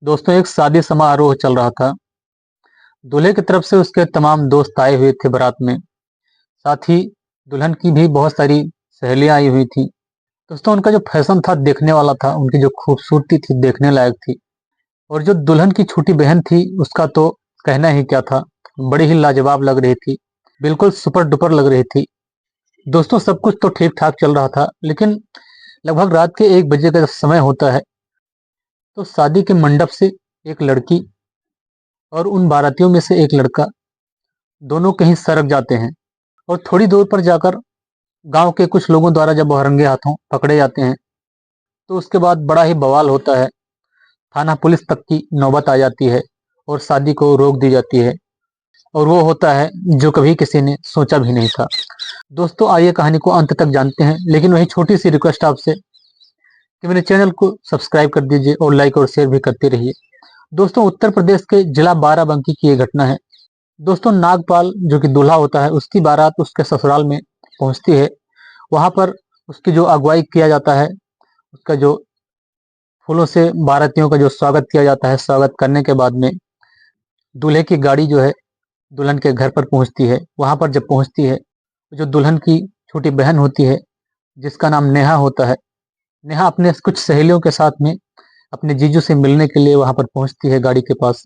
दोस्तों, एक शादी समारोह चल रहा था। दूल्हे की तरफ से उसके तमाम दोस्त आए हुए थे बारात में। साथ ही दुल्हन की भी बहुत सारी सहेलियां आई हुई थी। दोस्तों, उनका जो फैशन था देखने वाला था, उनकी जो खूबसूरती थी देखने लायक थी। और जो दुल्हन की छोटी बहन थी उसका तो कहना ही क्या था। बड़ी ही लाजवाब लग रही थी, बिल्कुल सुपर डुपर लग रही थी। दोस्तों, सब कुछ तो ठीक ठाक चल रहा था, लेकिन लगभग रात के 1 बजे का जब समय होता है तो शादी के मंडप से एक लड़की और उन बारातियों में से एक लड़का दोनों कहीं सरक जाते हैं। और थोड़ी दूर पर जाकर गांव के कुछ लोगों द्वारा जब वो रंगे हाथों पकड़े जाते हैं तो उसके बाद बड़ा ही बवाल होता है। थाना पुलिस तक की नौबत आ जाती है और शादी को रोक दी जाती है। और वो होता है जो कभी किसी ने सोचा भी नहीं था। दोस्तों, आइए कहानी को अंत तक जानते हैं, लेकिन वही छोटी सी रिक्वेस्ट आपसे कि मेरे चैनल को सब्सक्राइब कर दीजिए और लाइक और शेयर भी करते रहिए। दोस्तों, उत्तर प्रदेश के जिला बाराबंकी की ये घटना है। दोस्तों, नागपाल जो कि दूल्हा होता है उसकी बारात उसके ससुराल में पहुंचती है। वहां पर उसकी जो अगुवाई किया जाता है, उसका जो फूलों से बारातियों का जो स्वागत किया जाता है, स्वागत करने के बाद में दूल्हे की गाड़ी जो है दुल्हन के घर पर पहुंचती है। वहां पर जब पहुंचती है तो जो दुल्हन की छोटी बहन होती है जिसका नाम नेहा होता है, नेहा अपने कुछ सहेलियों के साथ में अपने जीजू से मिलने के लिए वहां पर पहुंचती है गाड़ी के पास।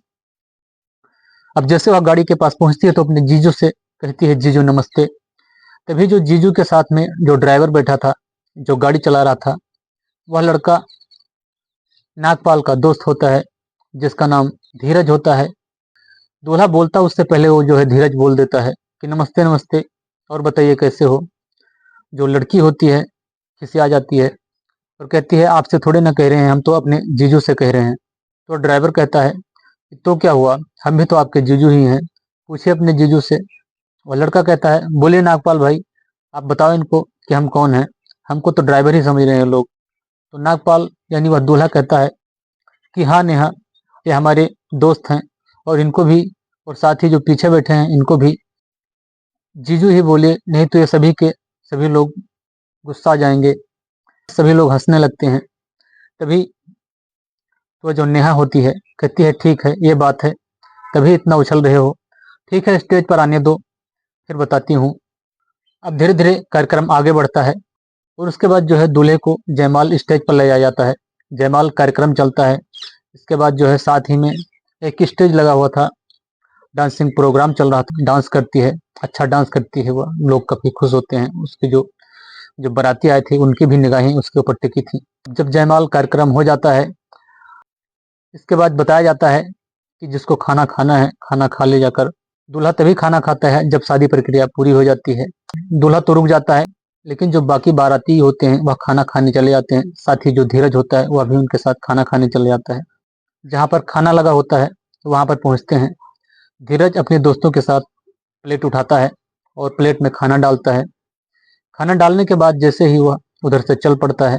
अब जैसे वह गाड़ी के पास पहुंचती है तो अपने जीजू से कहती है, जीजू नमस्ते। तभी जो जीजू के साथ में जो ड्राइवर बैठा था, जो गाड़ी चला रहा था, वह लड़का नागपाल का दोस्त होता है जिसका नाम धीरज होता है। दूल्हा बोलता उससे पहले वो जो है धीरज बोल देता है कि नमस्ते नमस्ते, और बताइए कैसे हो। जो लड़की होती है खिसी आ जाती है और कहती है, आपसे थोड़े ना कह रहे हैं, हम तो अपने जीजू से कह रहे हैं। तो ड्राइवर कहता है, तो क्या हुआ, हम भी तो आपके जीजू ही हैं, पूछिए अपने जीजू से। वह लड़का कहता है, बोलिए नागपाल भाई, आप बताओ इनको कि हम कौन हैं, हमको तो ड्राइवर ही समझ रहे हैं लोग। तो नागपाल यानी वह दूल्हा कहता है कि हाँ नेहा, ये हमारे दोस्त हैं और इनको भी, और साथ ही जो पीछे बैठे हैं इनको भी जीजू ही बोलिए, नहीं तो ये सभी के सभी लोग गुस्सा आ जाएंगे। सभी लोग हंसने लगते हैं। तभी तो जो नेहा होती है कहती है, ठीक है ये बात है, तभी इतना उछल रहे हो, ठीक है स्टेज पर आने दो, फिर बताती हूँ। अब धीरे धीरे कार्यक्रम आगे बढ़ता है और उसके बाद जो है दूल्हे को जयमाल स्टेज पर ले जाया जाता है। जयमाल कार्यक्रम चलता है। इसके बाद जो है साथ ही में एक स्टेज लगा हुआ था, डांसिंग प्रोग्राम चल रहा था। डांस करती है, अच्छा डांस करती है, वह लोग काफी खुश होते हैं। उसके जो जो बाराती आए थे उनकी भी निगाहें उसके ऊपर टिकी थी। जब जयमाल कार्यक्रम हो जाता है, इसके बाद बताया जाता है कि जिसको खाना खाना है खाना खा ले जाकर। दूल्हा तभी खाना खाता है जब शादी प्रक्रिया पूरी हो जाती है। दूल्हा तो रुक जाता है, लेकिन जो बाकी बाराती होते हैं वह खाना खाने चले जाते हैं। साथ ही जो धीरज होता है वह भी उनके साथ खाना खाने चले जाता है। जहाँ पर खाना लगा होता है वहां पर पहुंचते हैं। धीरज अपने दोस्तों के साथ प्लेट उठाता है और प्लेट में खाना डालता है। खाना डालने के बाद जैसे ही वह उधर से चल पड़ता है,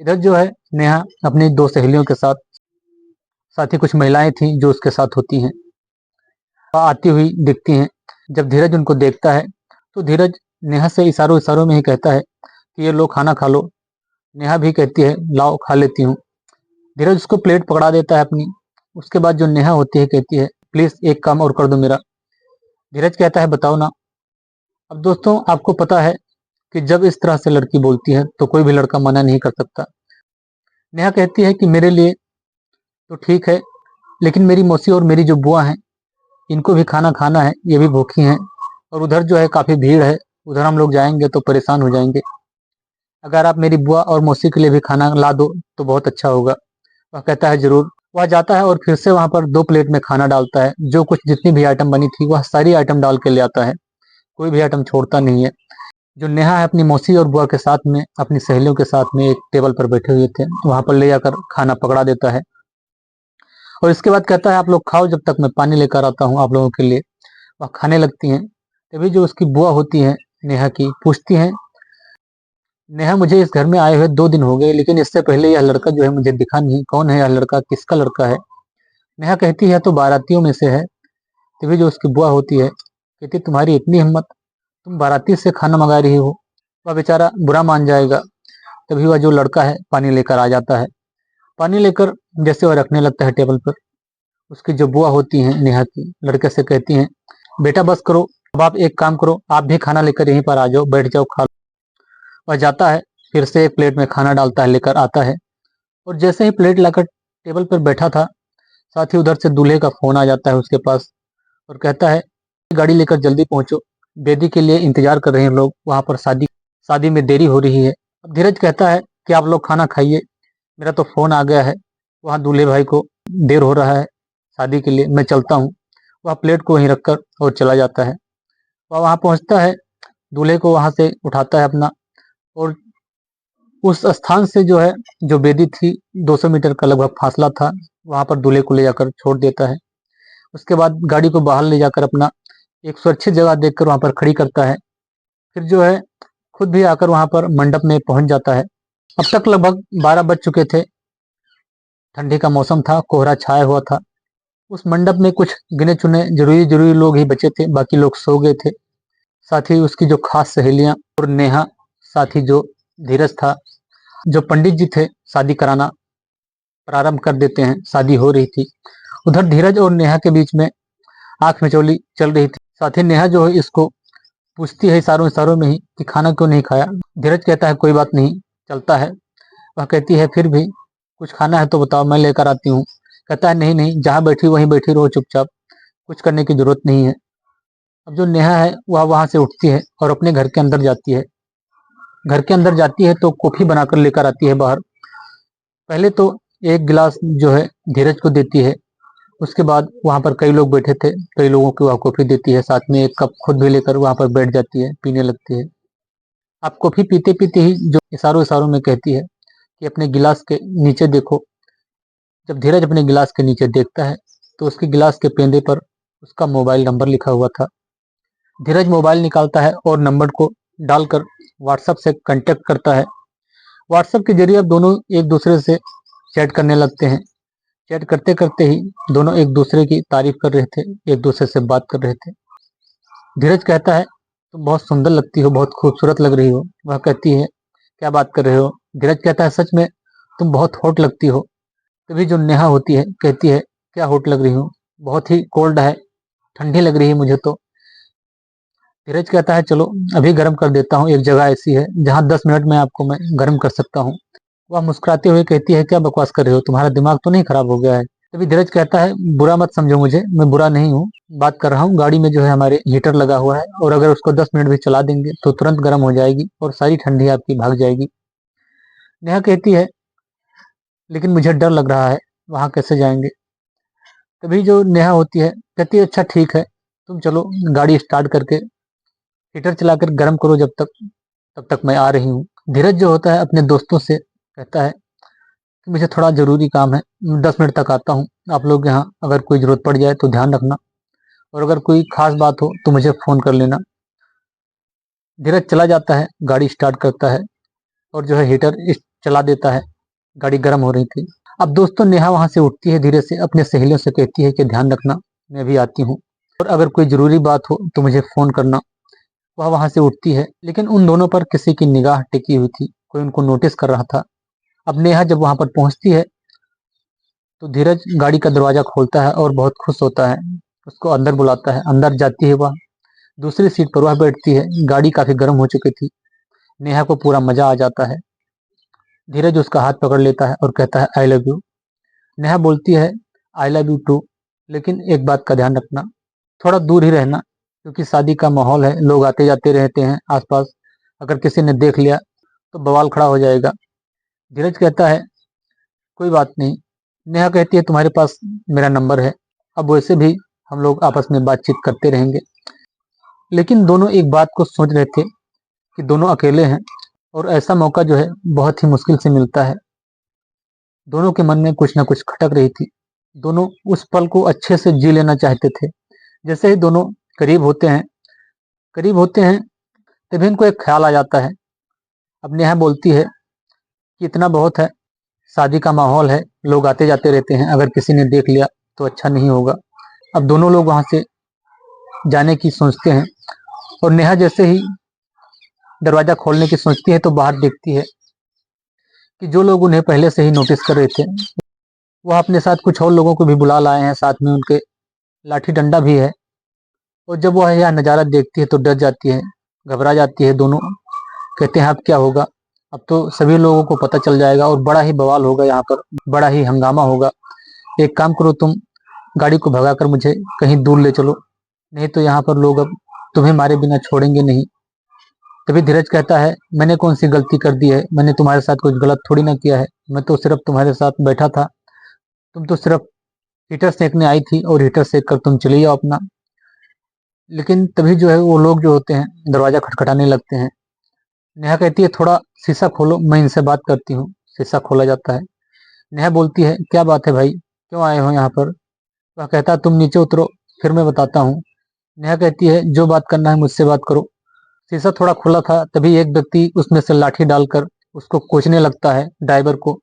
इधर जो है नेहा अपनी दो सहेलियों के साथ, साथ ही कुछ महिलाएं थी जो उसके साथ होती हैं, आती हुई दिखती हैं। जब धीरज उनको देखता है तो धीरज नेहा से इशारों इशारों में ही कहता है कि ये लो खाना खा लो। नेहा भी कहती है, लाओ खा लेती हूँ। धीरज उसको प्लेट पकड़ा देता है अपनी। उसके बाद जो नेहा होती है कहती है, प्लीज एक काम और कर दो मेरा। धीरज कहता है, बताओ ना। अब दोस्तों, आपको पता है कि जब इस तरह से लड़की बोलती है तो कोई भी लड़का मना नहीं कर सकता। नेहा कहती है कि मेरे लिए तो ठीक है, लेकिन मेरी मौसी और मेरी जो बुआ हैं इनको भी खाना खाना है, ये भी भूखी हैं, और उधर जो है काफी भीड़ है, उधर हम लोग जाएंगे तो परेशान हो जाएंगे। अगर आप मेरी बुआ और मौसी के लिए भी खाना ला दो तो बहुत अच्छा होगा। वह कहता है, जरूर। वह जाता है और फिर से वहां पर 2 प्लेट में खाना डालता है। जो कुछ जितनी भी आइटम बनी थी वह सारी आइटम डाल के ले आता है, कोई भी आइटम छोड़ता नहीं है। जो नेहा है अपनी मौसी और बुआ के साथ में अपनी सहेलियों के साथ में एक टेबल पर बैठे हुए थे, वहां पर ले जाकर खाना पकड़ा देता है। और इसके बाद कहता है, आप लोग खाओ, जब तक मैं पानी लेकर आता हूँ आप लोगों के लिए। वह खाने लगती हैं। तभी जो उसकी बुआ होती है नेहा की, पूछती हैं, नेहा मुझे इस घर में आए हुए 2 दिन हो गए, लेकिन इससे पहले यह लड़का जो है मुझे दिखा नहीं, कौन है यह लड़का, किसका लड़का है। नेहा कहती है, तो बारातियों में से है। तभी जो उसकी बुआ होती है कहती, तुम्हारी इतनी हिम्मत, तुम बाराती से खाना मंगा रही हो। वह बेचारा बुरा मान जाएगा। तभी वह जो लड़का है पानी लेकर आ जाता है। पानी लेकर जैसे वह रखने लगता है टेबल पर, उसकी जो बुआ होती हैं नेहा की, लड़के से कहती हैं, बेटा बस करो, अब आप एक काम करो, आप भी खाना लेकर यहीं पर आ जाओ, बैठ जाओ, खा लो। वह जाता है, फिर से एक प्लेट में खाना डालता है, लेकर आता है, और जैसे ही प्लेट लाकर टेबल पर बैठा था, साथ ही उधर से दूल्हे का फोन आ जाता है उसके पास, और कहता है, गाड़ी लेकर जल्दी पहुंचो, बेदी के लिए इंतजार कर रहे हैं लोग, वहां पर शादी शादी में देरी हो रही है। अब धीरज कहता है कि आप लोग खाना खाइए, मेरा तो फोन आ गया है, वहाँ दूल्हे भाई को देर हो रहा है शादी के लिए, मैं चलता हूँ। वह प्लेट को वहीं रखकर और चला जाता है। वह वहाँ पहुँचता है, दूल्हे को वहाँ से उठाता है अपना, और उस स्थान से जो है, जो बेदी थी, 200 मीटर का लगभग फासला था, वहाँ पर दूल्हे को ले जाकर छोड़ देता है। उसके बाद गाड़ी को बाहर ले जाकर अपना एक सुरक्षित जगह देखकर वहाँ पर खड़ी करता है। फिर जो है, खुद भी आकर वहाँ पर मंडप में पहुँच जाता है। अब तक लगभग 12 बज चुके थे, ठंडी का मौसम था, कोहरा छाया हुआ था। उस मंडप में कुछ गिने चुने जरूरी जरूरी लोग ही बचे थे, बाकी लोग सो गए थे। साथ ही उसकी जो खास सहेलियां और नेहा, साथ ही जो धीरज था, जो पंडित जी थे शादी कराना प्रारंभ कर देते हैं, शादी हो रही थी। उधर धीरज और नेहा के बीच में आंख मिचौली चल रही थी। साथ ही नेहा जो है इसको पूछती है इशारों इशारों में ही कि खाना क्यों नहीं खाया। धीरज कहता है कोई बात नहीं, चलता है। वह कहती है फिर भी कुछ खाना है तो बताओ, मैं लेकर आती हूँ। कहता है नहीं नहीं, जहाँ बैठी वहीं बैठी रहो चुपचाप, कुछ करने की जरूरत नहीं है। अब जो नेहा है वह वहां से उठती है और अपने घर के अंदर जाती है। घर के अंदर जाती है तो कॉफी बनाकर लेकर आती है बाहर। पहले तो एक गिलास जो है धीरज को देती है, उसके बाद वहां पर कई लोग बैठे थे, कई लोगों को वह कॉफी देती है, साथ में एक कप खुद भी लेकर वहां पर बैठ जाती है, पीने लगती है। आप कॉफी पीते पीते ही जो इशारों इशारों में कहती है कि अपने गिलास के नीचे देखो। जब धीरज अपने गिलास के नीचे देखता है तो उसके गिलास के पेंदे पर उसका मोबाइल नंबर लिखा हुआ था। धीरज मोबाइल निकालता है और नंबर को डालकर व्हाट्सएप से कांटेक्ट करता है। व्हाट्सएप के जरिए अब दोनों एक दूसरे से चैट करने लगते हैं। चैट करते करते ही दोनों एक दूसरे की तारीफ कर रहे थे, एक दूसरे से बात कर रहे थे। धीरज कहता है तुम बहुत सुंदर लगती हो, बहुत खूबसूरत लग रही हो। वह कहती है क्या बात कर रहे हो। धीरज कहता है सच में तुम बहुत हॉट लगती हो। तभी जो नेहा होती है कहती है क्या हॉट लग रही हूँ, बहुत ही कोल्ड है, ठंडी लग रही है मुझे तो। धीरज कहता है चलो अभी गर्म कर देता हूँ, एक जगह ऐसी है जहाँ 10 मिनट में आपको मैं गर्म कर सकता हूँ। वह मुस्कुराते हुए कहती है क्या बकवास कर रहे हो, तुम्हारा दिमाग तो नहीं खराब हो गया है। तभी धीरज कहता है बुरा मत समझो मुझे, मैं बुरा नहीं हूँ, बात कर रहा हूँ, गाड़ी में जो है हमारे हीटर लगा हुआ है, और अगर उसको 10 मिनट भी चला देंगे तो तुरंत गर्म हो जाएगी और सारी ठंडी आपकी भाग जाएगी। नेहा कहती है लेकिन मुझे डर लग रहा है, वहां कैसे जाएंगे। तभी जो नेहा होती है कहती है अच्छा ठीक है, तुम चलो गाड़ी स्टार्ट करके हीटर चलाकर गर्म करो, जब तक तब तक मैं आ रही हूँ। धीरज जो होता है अपने दोस्तों से कहता है कि मुझे थोड़ा जरूरी काम है, 10 मिनट तक आता हूँ, आप लोग यहाँ अगर कोई जरूरत पड़ जाए तो ध्यान रखना, और अगर कोई खास बात हो तो मुझे फोन कर लेना। धीरज चला जाता है, गाड़ी स्टार्ट करता है, और जो है हीटर चला देता है। गाड़ी गर्म हो रही थी। अब दोस्तों नेहा वहां से उठती है, धीरे से अपने सहेलियों से कहती है कि ध्यान रखना, मैं भी आती हूँ, और अगर कोई जरूरी बात हो तो मुझे फोन करना। वह वहां से उठती है, लेकिन उन दोनों पर किसी की निगाह टिकी हुई थी, कोई उनको नोटिस कर रहा था। अब नेहा जब वहां पर पहुंचती है तो धीरज गाड़ी का दरवाजा खोलता है और बहुत खुश होता है, उसको अंदर बुलाता है। अंदर जाती है, वह दूसरी सीट पर वह बैठती है। गाड़ी काफी गर्म हो चुकी थी, नेहा को पूरा मजा आ जाता है। धीरज उसका हाथ पकड़ लेता है और कहता है आई लव यू। नेहा बोलती है आई लव यू टू, लेकिन एक बात का ध्यान रखना, थोड़ा दूर ही रहना, क्योंकि शादी का माहौल है, लोग आते जाते रहते हैं आसपास, अगर किसी ने देख लिया तो बवाल खड़ा हो जाएगा। धीरज कहता है कोई बात नहीं। नेहा कहती है तुम्हारे पास मेरा नंबर है, अब वैसे भी हम लोग आपस में बातचीत करते रहेंगे। लेकिन दोनों एक बात को सोच रहे थे कि दोनों अकेले हैं, और ऐसा मौका जो है बहुत ही मुश्किल से मिलता है। दोनों के मन में कुछ ना कुछ खटक रही थी, दोनों उस पल को अच्छे से जी लेना चाहते थे। जैसे ही दोनों करीब होते हैं करीब होते हैं तभी इनको एक ख्याल आ जाता है। अब नेहा बोलती है कि इतना बहुत है, शादी का माहौल है, लोग आते जाते रहते हैं, अगर किसी ने देख लिया तो अच्छा नहीं होगा। अब दोनों लोग वहां से जाने की सोचते हैं, और नेहा जैसे ही दरवाजा खोलने की सोचती है तो बाहर देखती है कि जो लोग उन्हें पहले से ही नोटिस कर रहे थे, वह अपने साथ कुछ और लोगों को भी बुला लाए हैं, साथ में उनके लाठी डंडा भी है। और जब वह यह नज़ारा देखती है तो डर जाती है, घबरा जाती है दोनों। कहते हैं अब क्या होगा, अब तो सभी लोगों को पता चल जाएगा और बड़ा ही बवाल होगा, यहाँ पर बड़ा ही हंगामा होगा। एक काम करो, तुम गाड़ी को भगाकर मुझे कहीं दूर ले चलो, नहीं तो यहाँ पर लोग अब तुम्हें मारे बिना छोड़ेंगे नहीं। तभी धीरज कहता है, मैंने कौन सी गलती कर दी है, मैंने तुम्हारे साथ कुछ गलत थोड़ी ना किया है, मैं तो सिर्फ तुम्हारे साथ बैठा था, तुम तो सिर्फ हीटर सेकने आई थी और हीटर सेक कर तुम चली जाओ अपना। लेकिन तभी जो है वो लोग जो होते हैं दरवाजा खटखटाने लगते हैं। नेहा कहती है, थोड़ा शीशा खोलो, मैं इनसे बात करती हूँ। शीशा खोला जाता है। नेहा बोलती है, क्या बात है भाई, क्यों आए हो यहाँ पर? वह कहता है, तुम नीचे उतरो, फिर मैं बताता हूँ। नेहा कहती है, जो बात करना है मुझसे बात करो। शीशा थोड़ा खुला था, तभी एक व्यक्ति उसमें से लाठी डालकर उसको कोचने लगता है, ड्राइवर को।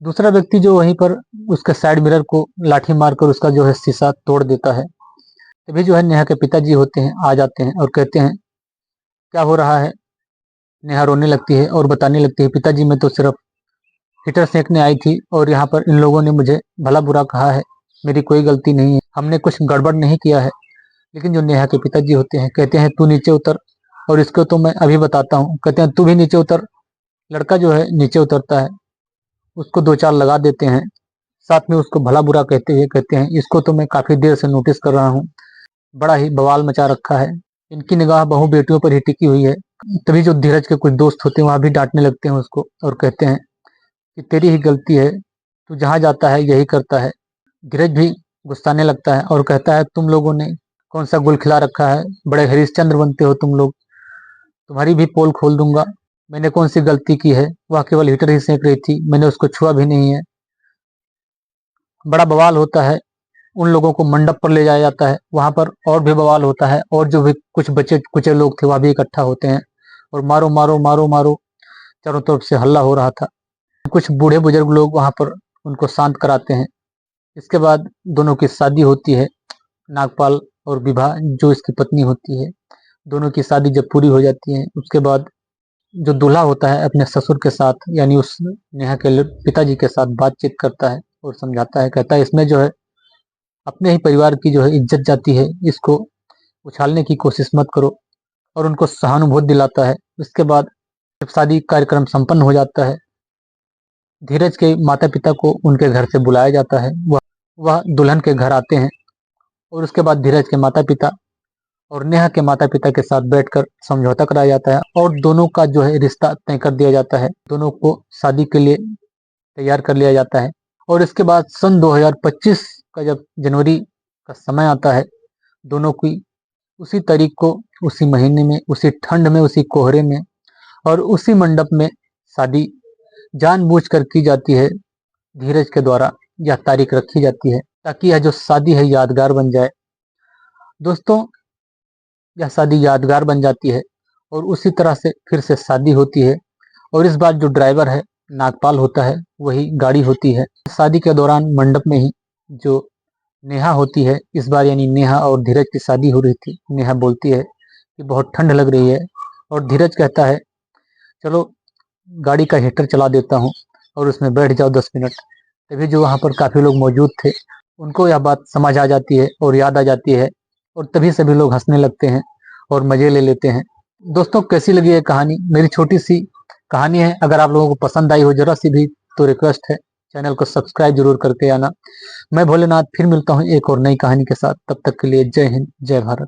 दूसरा व्यक्ति जो वहीं पर उसके साइड मिरर को लाठी मारकर उसका जो है शीशा तोड़ देता है। तभी जो है नेहा के पिताजी होते हैं, आ जाते हैं और कहते हैं, क्या हो रहा है? नेहा रोने लगती है और बताने लगती है, पिताजी मैं तो सिर्फ हीटर सेकने आई थी और यहाँ पर इन लोगों ने मुझे भला बुरा कहा है, मेरी कोई गलती नहीं है, हमने कुछ गड़बड़ नहीं किया है। लेकिन जो नेहा के पिताजी होते हैं कहते हैं, तू नीचे उतर और इसको तो मैं अभी बताता हूँ। कहते हैं, तू भी नीचे उतर। लड़का जो है नीचे उतरता है, उसको दो चार लगा देते हैं, साथ में उसको भला बुरा कहते हुए कहते हैं, इसको तो मैं काफी देर से नोटिस कर रहा हूँ, बड़ा ही बवाल मचा रखा है, इनकी निगाह बहू बेटियों पर ही टिकी हुई है। तभी जो धीरज के कुछ दोस्त होते हैं वहां भी डांटने लगते हैं उसको और कहते हैं कि तेरी ही गलती है, तू जहाँ जाता है यही करता है। धीरज भी गुस्साने लगता है और कहता है, तुम लोगों ने कौन सा गुल खिला रखा है, बड़े हरिश्चंद्र बनते हो तुम लोग, तुम्हारी भी पोल खोल दूंगा। मैंने कौन सी गलती की है, वह केवल हीटर ही सेक रही थी, मैंने उसको छुआ भी नहीं है। बड़ा बवाल होता है। उन लोगों को मंडप पर ले जाया जाता है, वहां पर और भी बवाल होता है और जो भी कुछ बचे कुचे लोग थे वह भी इकट्ठा होते हैं और मारो मारो मारो मारो चारों तरफ से हल्ला हो रहा था। कुछ बूढ़े बुजुर्ग लोग वहां पर उनको शांत कराते हैं। इसके बाद दोनों की शादी होती है। नागपाल और विभा जो इसकी पत्नी होती है, दोनों की शादी जब पूरी हो जाती है, उसके बाद जो दूल्हा होता है अपने ससुर के साथ यानी उस नेहा के पिताजी के साथ बातचीत करता है और समझाता है। कहता है, इसमें जो है अपने ही परिवार की जो है इज्जत जाती है, इसको उछालने की कोशिश मत करो, और उनको सहानुभूति दिलाता है। इसके बाद जब शादी कार्यक्रम संपन्न हो जाता है, धीरज के माता पिता को उनके घर से बुलाया जाता है। वह दुल्हन के घर आते हैं और उसके बाद धीरज के माता पिता और नेहा के माता पिता के साथ बैठकर समझौता कराया जाता है और दोनों का जो है रिश्ता तय कर दिया जाता है, दोनों को शादी के लिए तैयार कर लिया जाता है। और इसके बाद सन 2025 का जब जनवरी का समय आता है, दोनों की उसी तारीख को, उसी महीने में, उसी ठंड में, उसी कोहरे में और उसी मंडप में शादी जानबूझकर की जाती है। धीरज के द्वारा यह तारीख रखी जाती है ताकि यह जो शादी है यादगार बन जाए। दोस्तों, यह शादी यादगार बन जाती है और उसी तरह से फिर से शादी होती है और इस बार जो ड्राइवर है नागपाल होता है, वही गाड़ी होती है। शादी के दौरान मंडप में ही जो नेहा होती है, इस बार यानी नेहा और धीरज की शादी हो रही थी, नेहा बोलती है कि बहुत ठंड लग रही है और धीरज कहता है, चलो गाड़ी का हीटर चला देता हूँ और उसमें बैठ जाओ 10 मिनट। तभी जो वहाँ पर काफ़ी लोग मौजूद थे उनको यह बात समझ आ जाती है और याद आ जाती है और तभी सभी लोग हंसने लगते हैं और मज़े ले लेते हैं। दोस्तों, कैसी लगी ये कहानी? मेरी छोटी सी कहानी है, अगर आप लोगों को पसंद आई हो जरा सी भी तो रिक्वेस्ट है, चैनल को सब्सक्राइब जरूर करके आना। मैं भोलेनाथ फिर मिलता हूँ एक और नई कहानी के साथ, तब तक के लिए जय हिंद, जय भारत।